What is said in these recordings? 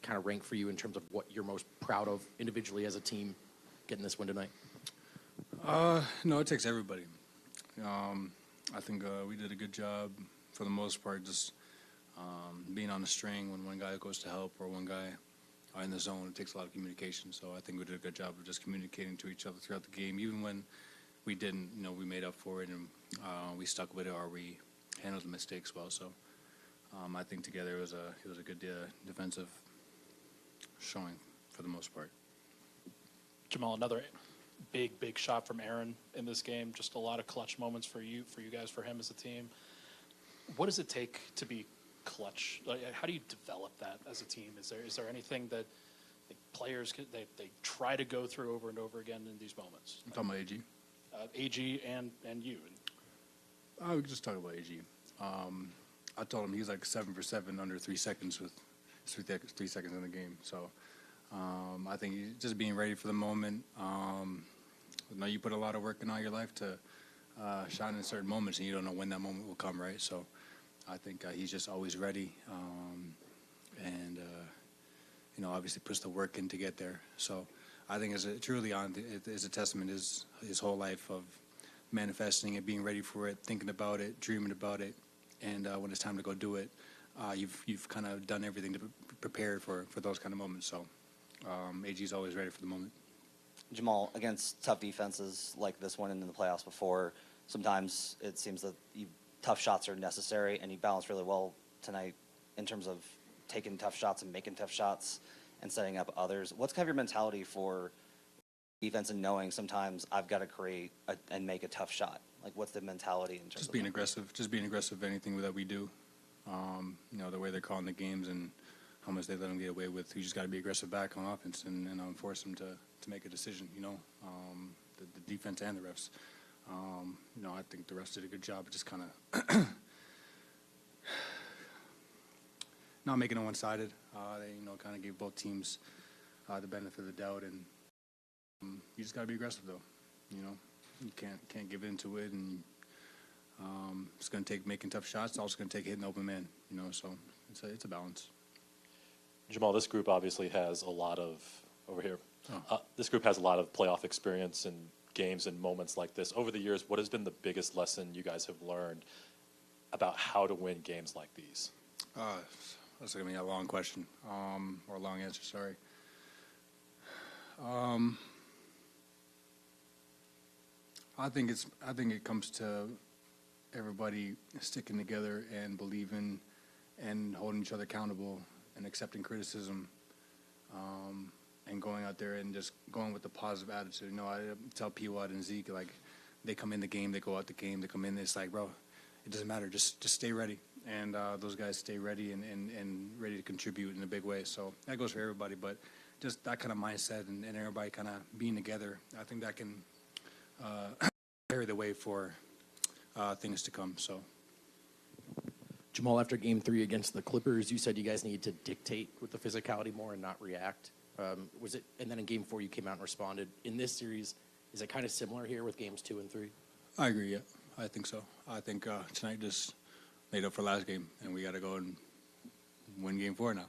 kind of rank for you in terms of what you're most proud of individually as a team getting this win tonight? No, it takes everybody. I think we did a good job for the most part, just being on the string when one guy goes to help or one guy in the zone. It takes a lot of communication. So I think we did a good job of just communicating to each other throughout the game, even when we didn't. We made up for it and we stuck with it, or we handled the mistakes well. So I think together it was a good defensive showing for the most part. Jamal, another big shot from Aaron in this game. Just a lot of clutch moments for you guys, for him as a team. What does it take to be clutch? Like, how do you develop that as a team? Is there anything that the players they try to go through over and over again in these moments? I'm talking about AG. AG and you. We could just talk about AG. I told him he's like 7 for 7 under 3 seconds with 3 seconds in the game. So I think just being ready for the moment. You put a lot of work in all your life to shine in certain moments, and you don't know when that moment will come, right? So I think he's just always ready, and obviously puts the work in to get there. So I think it's a testament his whole life of manifesting it, being ready for it, thinking about it, dreaming about it, and when it's time to go do it, you've kind of done everything to prepare for those kind of moments. So AG's always ready for the moment. Jamal, against tough defenses like this one in the playoffs before, sometimes it seems that tough shots are necessary, and you balance really well tonight in terms of taking tough shots and making tough shots and setting up others. What's kind of your mentality for defense and knowing sometimes I've got to create and make a tough shot? Like, what's the mentality in terms just of being aggressive? Just being aggressive anything that we do. The way they're calling the games and how much they let them get away with. You just got to be aggressive back on offense and force them to make a decision. The defense and the refs. I think the refs did a good job of just kind of not making it one-sided. They kind of gave both teams the benefit of the doubt, and you just got to be aggressive though. You can't give in to it, and it's going to take making tough shots. It's also going to take hitting the open man. So it's a balance. Jamal, this group obviously has a lot of this group has a lot of playoff experience and games and moments like this. Over the years, what has been the biggest lesson you guys have learned about how to win games like these? That's going to be a long question, or a long answer, sorry. I think it comes to everybody sticking together and believing and holding each other accountable and accepting criticism, and going out there and just going with the positive attitude. I tell P-Watt and Zeke, like, they come in the game, they go out the game, they come in, it's like, bro, it doesn't matter, just stay ready. And those guys stay ready and ready to contribute in a big way. So that goes for everybody, but just that kind of mindset and everybody kind of being together, I think that can carry the way for things to come. So, Jamal, after Game 3 against the Clippers, you said you guys needed to dictate with the physicality more and not react. Was it? And then in Game 4, you came out and responded. In this series, is it kind of similar here with Games 2 and 3? I agree. Yeah, I think so. I think tonight just made up for last game, and we got to go and win Game 4 now.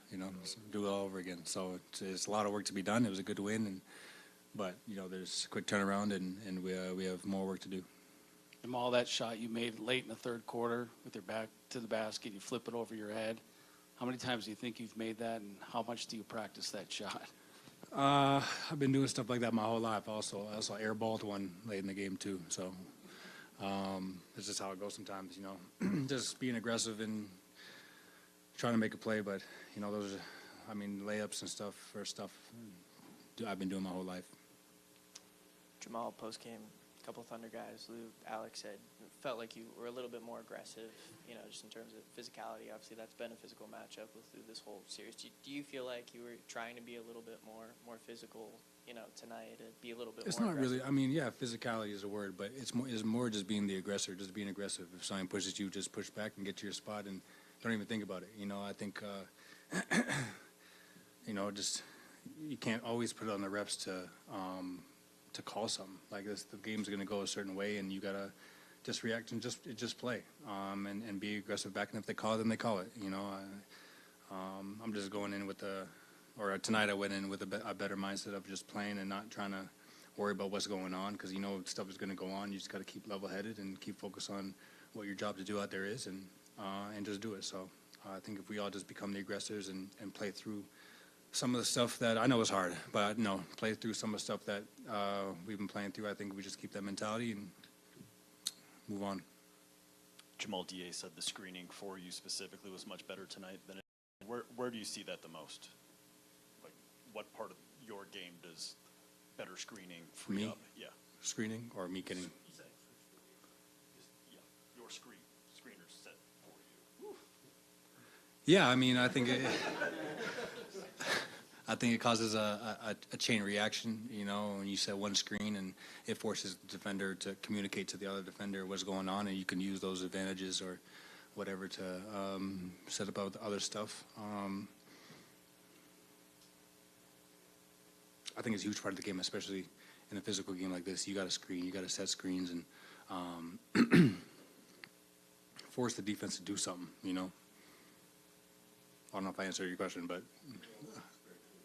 Do it all over again. So it's a lot of work to be done. It was a good win, but there's a quick turnaround, and we have more work to do. Jamal, that shot you made late in the third quarter with your back to the basket, you flip it over your head. How many times do you think you've made that, and how much do you practice that shot? I've been doing stuff like that my whole life. I also airballed one late in the game too. So it's just how it goes sometimes. Just being aggressive and trying to make a play. But those are, layups and stuff for stuff I've been doing my whole life. Jamal, post-game, a couple Thunder guys, Lou, Alex said, it felt like you were a little bit more aggressive, just in terms of physicality. Obviously, that's been a physical matchup through this whole series. Do you feel like you were trying to be a little bit more physical, tonight, to be a little bit it's more not aggressive? really, physicality is a word, but it's more just being the aggressor, just being aggressive. If someone pushes you, just push back and get to your spot and don't even think about it. I think, just you can't always put it on the reps to call something like this. The game's going to go a certain way, and you got to just react and just play, and be aggressive back. And if they call it, then they call it. I'm just going in with tonight I went in with a better mindset of just playing and not trying to worry about what's going on, because you know stuff is going to go on. You just got to keep level-headed and keep focused on what your job to do out there is, and just do it. So I think if we all just become the aggressors and play through some of the stuff that I know is hard, but play through some of the stuff that we've been playing through, I think we just keep that mentality and move on. Jamal, DA said the screening for you specifically was much better tonight than it. Where do you see that the most? Like, what part of your game does better screening free Me? up? Yeah. Screening or me getting? Yeah, your screeners set for you. Yeah, I mean, I think it causes a chain reaction, when you set one screen and it forces the defender to communicate to the other defender what's going on, and you can use those advantages or whatever to set up other stuff. I think it's a huge part of the game, especially in a physical game like this. You got to screen, you got to set screens, and force the defense to do something, I don't know if I answered your question, but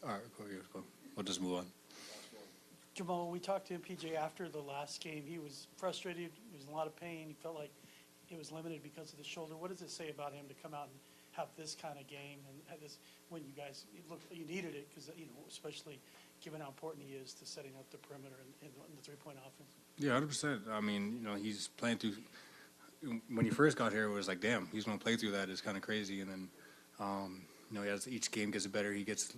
all right, cool. We'll just move on. Jamal, we talked to PJ after the last game. He was frustrated. He was in a lot of pain. He felt like it was limited because of the shoulder. What does it say about him to come out and have this kind of game and have this when you guys you needed it, because especially given how important he is to setting up the perimeter and the three-point offense? Yeah, 100%. I mean, he's playing through. When he first got here, it was like, damn, he's going to play through that. It's kind of crazy, and then. As each game gets better, he gets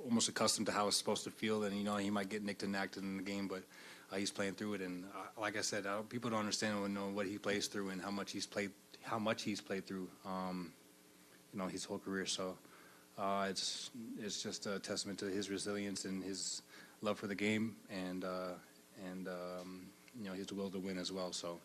almost accustomed to how it's supposed to feel, and he might get nicked and nacked in the game, but he's playing through it. And like I said, people don't understand what he plays through and how much he's played through, his whole career. So it's just a testament to his resilience and his love for the game, and his will to win as well. So